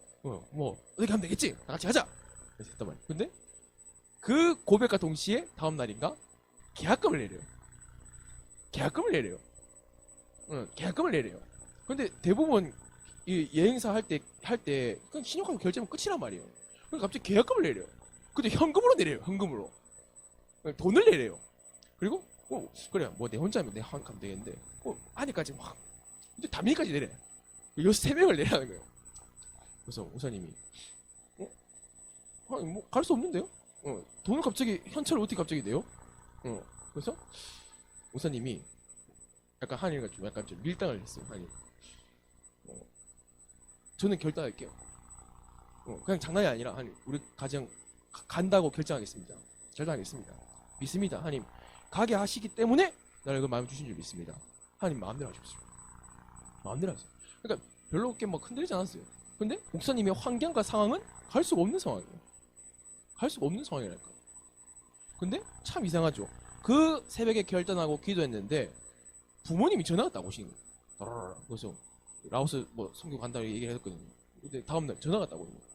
뭐 어디 가면 되겠지? 다 같이 가자. 그래서 했단 말이야. 근데 그 고백과 동시에 다음 날인가 계약금을 내려요. 계약금을 내려요. 계약금을 내려요. 근데 대부분 이 여행사 할 때 그냥 신용카드 결제하면 끝이란 말이에요. 그러니까 갑자기 계약금을 내려요. 근데 현금으로 내려요. 현금으로. 돈을 내려요. 그리고 그래 뭐 내 혼자면 내 한 가면 되겠는데 아니까지 막 근데 담임까지 내려. 요 3명을 내라는 거예요. 그래서 우사님이 아니 뭐 갈 수 없는데요? 돈을 갑자기 현찰을 어떻게 갑자기 내요? 그래서 우사님이 약간 한이가 좀 약간 좀 밀당을 했어요. 한이 저는 결단할게요. 그냥 장난이 아니라 한이 우리 가정 간다고 결정하겠습니다. 결단하겠습니다. 믿습니다. 하나님 가게 하시기 때문에 나를 그 마음 주신 줄 믿습니다. 하나님 마음대로 하십시오. 마음대로 하세요. 그러니까 별로 그렇게 막 흔들리지 않았어요. 근데 목사님의 환경과 상황은 갈 수가 없는 상황이에요. 갈 수가 없는 상황이랄까. 근데 참 이상하죠. 그 새벽에 결단하고 기도했는데 부모님이 전화가 딱 오시는 거예요. 그래서 라오스 뭐 선교 간다고 얘기를 했거든요. 근데 다음날 전화가 딱 오는 거예요.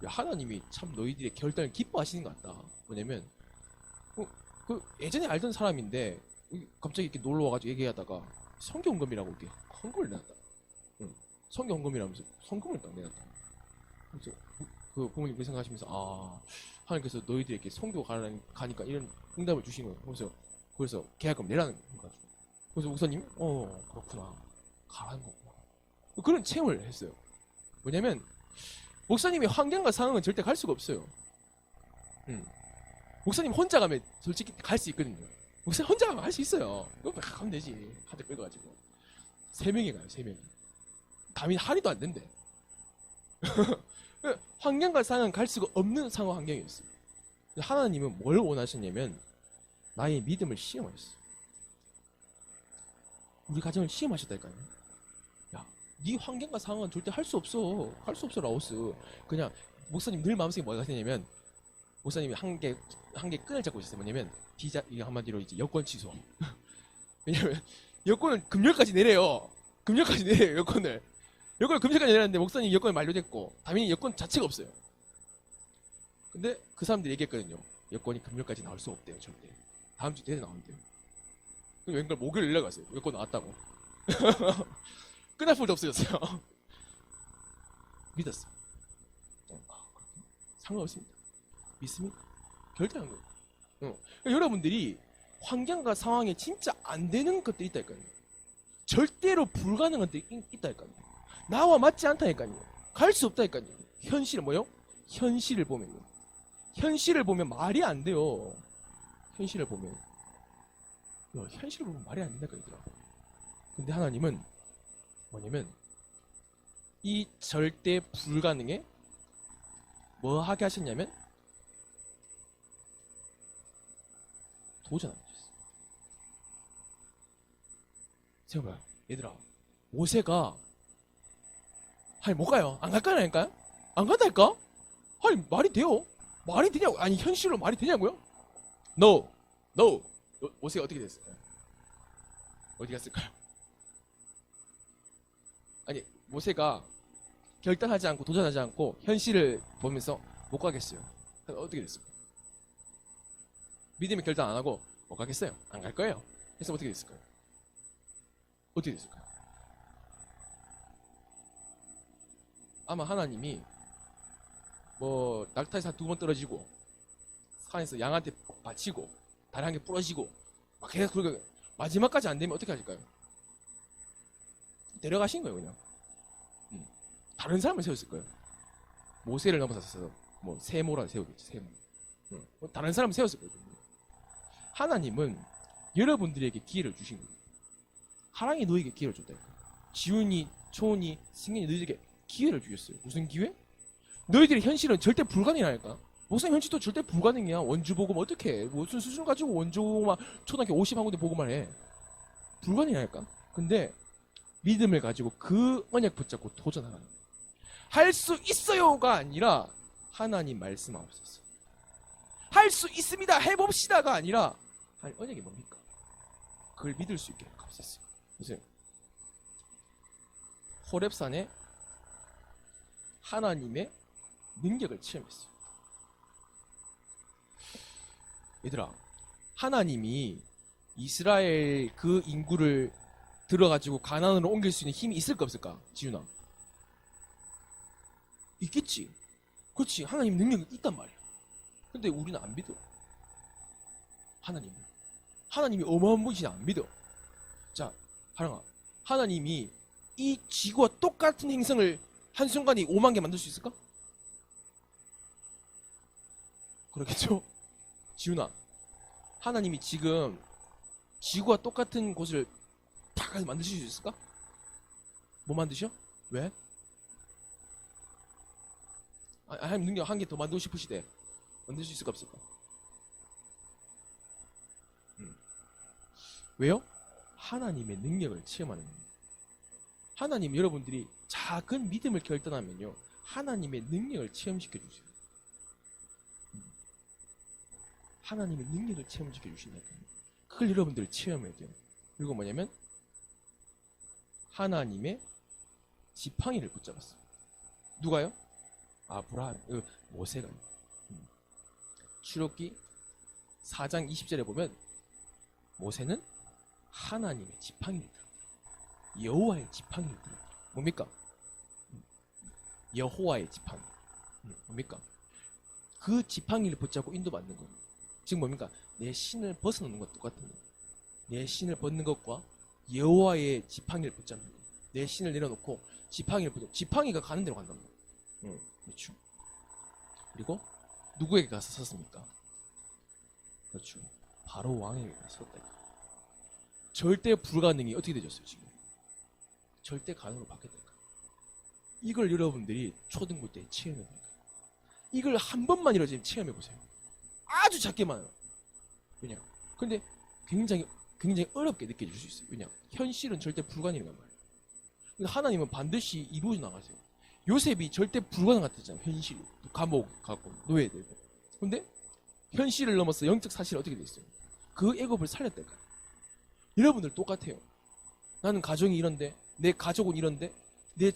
하나님이 참 너희들의 결단을 기뻐하시는 것 같다. 뭐냐면 그 예전에 알던 사람인데 갑자기 이렇게 놀러 와가지고 얘기하다가 성경금이라고 이렇게 헌금을 내놨다. 성경금이라면서 성금을 딱 내놨다. 그래서 그 부모님 그 생각하시면서 하나님께서 너희들에게 성교 가니까 이런 응답을 주시는 거예요. 그래서 계약금 내라는 거죠. 그래서 목사님이 그렇구나 가라는 거구나 그런 체험을 했어요. 뭐냐면 목사님의 환경과 상황은 절대 갈 수가 없어요. 목사님 혼자 가면 솔직히 갈 수 있거든요. 목사님 혼자 가면 갈 수 있어요. 이거 가면 되지. 하드 끌어가지고 3명이 가요. 3명이 담임 한이도 안 된대. 환경과 상황은 갈 수가 없는 상황 환경이었어요. 하나님은 뭘 원하셨냐면 나의 믿음을 시험하셨어요. 우리 가정을 시험하셨다니까요. 야, 네 환경과 상황은 절대 할 수 없어. 할 수 없어 라오스. 그냥 목사님 늘 마음속에 뭐가 생냐면 목사님이 한 개 끈을 잡고 있었어요. 뭐냐면 비자 이게 한마디로 이제 여권 취소. 왜냐면 여권을 금요일까지 내래요. 금요일까지 내래요. 여권을 금요일까지 내렸는데 목사님 여권이 만료됐고 담임이 여권 자체가 없어요. 근데 그 사람들이 얘기했거든요. 여권이 금요일까지 나올 수 없대요. 절대. 다음 주 내내 나온대요. 그럼 웬걸 목요일 연락왔어요. 여권 나왔다고. 끝날 풀도 없어졌어요. 믿었어. 상관없습니다. 믿습니다. 결정한 거예요. 그러니까 여러분들이 환경과 상황에 진짜 안 되는 것들이 있다니까요. 절대로 불가능한 것들이 있다니까요. 나와 맞지 않다니까요. 갈 수 없다니까요. 현실은 뭐요? 현실을 보면요. 현실을 보면 말이 안 돼요. 현실을 보면 말이 안 된다니까 얘들아. 근데 하나님은 뭐냐면 이 절대 불가능에 뭐 하게 하셨냐면 도전하셨어요. 생각해봐요. 얘들아 모세가 아니 못 가요. 안 갈 거라니까요? 안 간다니까? 아니 말이 돼요? 말이 되냐고? 아니 현실로 말이 되냐고요? No. 모세가 어떻게 됐어요? 어디 갔을까요? 아니, 모세가 결단하지 않고 도전하지 않고 현실을 보면서 못 가겠어요. 어떻게 됐을까요? 믿음의 결단 안 하고 못 가겠어요. 안 갈 거예요. 그래서 어떻게 됐을까요? 어떻게 됐을까요? 아마 하나님이 뭐 낙타에서 한 2번 떨어지고 산에서 양한테 바치고 다리 한 개 부러지고 막 계속 그렇게 마지막까지 안 되면 어떻게 하실까요? 데려가신 거예요 그냥. 다른 사람을 세웠을 거예요. 모세를 넘어서서 뭐 세모라 세우겠지 세모. 뭐 다른 사람을 세웠을 거예요. 하나님은 여러분들에게 기회를 주신 거예요. 하랑이 너에게 기회를 줬다니까. 지훈이, 초은이, 승현이 너희에게 기회를 주셨어요. 무슨 기회? 너희들의 현실은 절대 불가능하니까. 목사님 현실도 절대 불가능이야. 원주 보고만 어떻게 해? 무슨 수준 가지고 원주만 초등학교 50한 군데 보고만 해. 불가능하니까. 근데 믿음을 가지고 그 언약 붙잡고 도전하는 거야. 할 수 있어요가 아니라 하나님 말씀 없었어. 할 수 있습니다. 해봅시다가 아니라 아니, 언약이 뭡니까? 그걸 믿을 수 있게 값었어요. 보세요. 호렙산에 하나님의 능력을 체험했어요. 얘들아, 하나님이 이스라엘 그 인구를 들어가지고 가나안으로 옮길 수 있는 힘이 있을까 없을까? 지훈아. 있겠지. 그렇지. 하나님 능력이 있단 말이야. 근데 우리는 안 믿어. 하나님이 어마어마한 분이지 안 믿어. 자, 하랑아. 하나님이 이 지구와 똑같은 행성을 한순간에 5만 개 만들 수 있을까? 그렇겠죠? 지훈아. 하나님이 지금 지구와 똑같은 곳을 다 가서 만드실 수 있을까? 뭐 만드셔? 왜? 하나님 능력 한 개 더 만들고 싶으시대. 만들 수 있을까 없을까? 왜요? 하나님의 능력을 체험하는 거예요. 하나님 여러분들이 작은 믿음을 결단하면요 하나님의 능력을 체험시켜 주세요. 하나님의 능력을 체험시켜 주신다니까요. 그걸 여러분들 체험해야 돼요. 그리고 뭐냐면 하나님의 지팡이를 붙잡았어요. 누가요? 아브라함, 모세가. 출애굽기 4장 20절에 보면 모세는 하나님의 지팡이를 들었다. 여호와의 지팡이를 들었다. 뭡니까? 여호와의 지팡이. 뭡니까? 그 지팡이를 붙잡고 인도받는 거예요. 지금 뭡니까? 내 신을 벗어놓는 것과 똑같은 거예요. 내 신을 벗는 것과 여호와의 지팡이를 붙잡는 거예요. 내 신을 내려놓고 지팡이를 붙잡고 지팡이가 가는 대로 간단 말이에요. 그렇죠. 그리고 누구에게 가서 섰습니까? 그렇죠. 바로 왕에게 가서 섰다. 절대 불가능이 어떻게 되셨어요 지금? 절대 가능으로 바뀌었다니까. 이걸 여러분들이 초등부 때 체험해보니까 이걸 한 번만이라도 지금 체험해보세요. 아주 작게만 해요. 왜냐? 근데 굉장히 어렵게 느껴질 수 있어요. 왜냐? 현실은 절대 불가능이란 말이에요. 근데 하나님은 반드시 이루어져 나가세요. 요셉이 절대 불가능 같았잖아요. 현실이. 감옥 가고 노예되고. 근데 현실을 넘어서 영적 사실은 어떻게 됐어요? 그 애굽을 살렸다니까요. 여러분들 똑같아요. 나는 가정이 이런데, 내 가족은 이런데, 내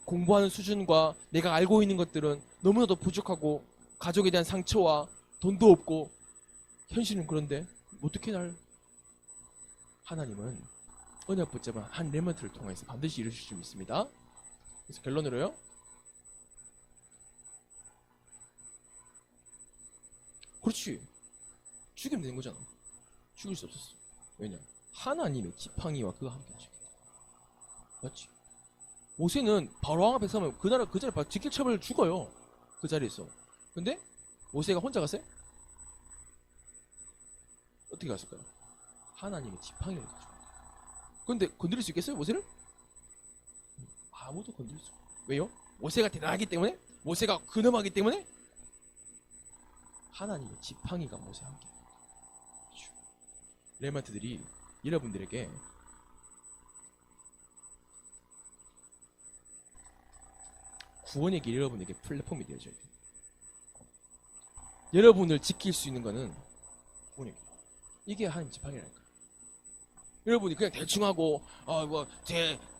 공부하는 수준과 내가 알고 있는 것들은 너무나도 부족하고 가족에 대한 상처와 돈도 없고 현실은 그런데 어떻게 하나님은 언약 붙잡은 한 레먼트를 통해서 반드시 이루실 수 있습니다. 그래서 결론으로요. 그렇지. 죽이면 되는 거잖아. 죽일 수 없었어. 왜냐? 하나님의 지팡이와 그가 함께 하시기 때문에. 맞지? 모세는 바로 왕 앞에 서면 그 자리에 지킬 처벌을 죽어요. 그 자리에서. 근데 모세가 혼자 갔어요? 어떻게 갔을까요? 하나님의 지팡이를 가지고. 근데 건드릴 수 있겠어요? 모세를? 아무도 건드릴 수 없어요. 왜요? 모세가 대단하기 때문에? 모세가 근엄하기 때문에? 하나님의 지팡이가 모세와 함께. 레마트들이 여러분들에게 구원의 길 여러분에게 플랫폼이 되어줘야 돼요. 여러분을 지킬 수 있는 거는 구원의 길. 이게 하나님 지팡이라니까요. 여러분이 그냥 대충 하고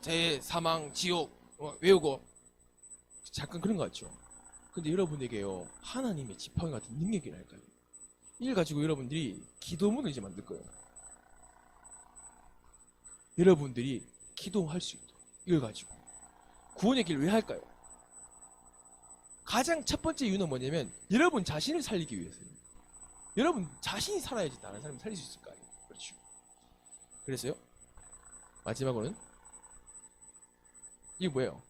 제 사망 지옥 외우고 잠깐 그런 것 같죠. 근데 여러분에게요 하나님의 지팡이 같은 능력이랄까요. 이걸 가지고 여러분들이 기도문을 이제 만들 거예요. 여러분들이 기도할 수 있도록 이걸 가지고 구원의 길을 왜 할까요? 가장 첫 번째 이유는 뭐냐면 여러분 자신을 살리기 위해서예요. 여러분 자신이 살아야지 다른 사람이 살릴 수 있을 거 아니에요. 그렇죠. 그래서요 마지막으로는 이게 뭐예요?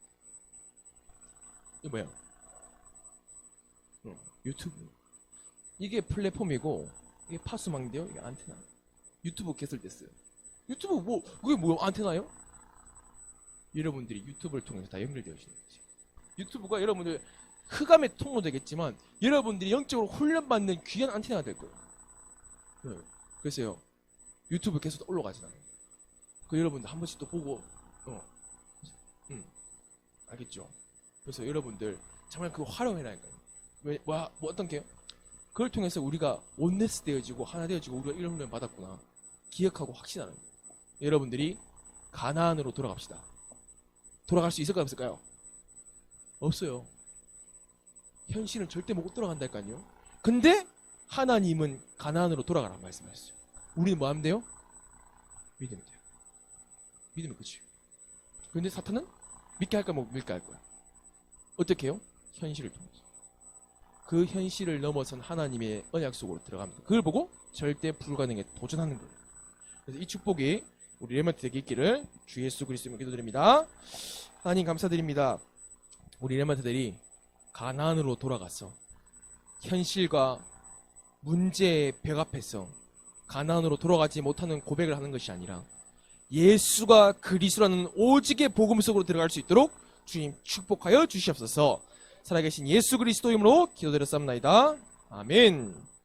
이게 뭐예요? 유튜브. 이게 플랫폼이고 이게 파수망인데요. 이게 안테나. 유튜브 개설됐어요. 유튜브 그게 뭐예요? 안테나요? 여러분들이 유튜브를 통해서 다 연결되어 있는 거지. 유튜브가 여러분들 흑암의 통로 되겠지만 여러분들이 영적으로 훈련받는 귀한 안테나가 될 거예요. 네. 그래서요 유튜브 계속 올라가잖아요. 그 여러분들 한 번씩 또 보고 알겠죠? 그래서 여러분들 정말 그거 활용해라니까요. 뭐 어떤 게요? 그걸 통해서 우리가 온네스 되어지고 하나 되어지고 우리가 이런 훈련 받았구나 기억하고 확신하는 거예요. 여러분들이 가나안으로 돌아갑시다. 돌아갈 수 있을까요? 없을까요? 없어요. 현실은 절대 못 돌아간다니까요. 근데 하나님은 가나안으로 돌아가라는 말씀하셨어요. 우리는 뭐 하면 돼요? 믿으면 돼요. 믿으면 끝이에요. 근데 사탄은 믿게 할까 말까 할 거야. 어떻게 해요? 현실을 통해서. 그 현실을 넘어선 하나님의 언약 속으로 들어갑니다. 그걸 보고 절대 불가능에 도전하는 거예요. 그래서 이 축복이 우리 레만트에게 있기를 주 예수 그리스도로 기도드립니다. 하나님 감사드립니다. 우리 레만트들이 가나안으로 돌아가서 현실과 문제의 벽 앞에서 가나안으로 돌아가지 못하는 고백을 하는 것이 아니라 예수가 그리스도라는 오직의 복음 속으로 들어갈 수 있도록 주님 축복하여 주시옵소서. 살아계신 예수 그리스도 이름으로 기도드렸사옵나이다. 아멘.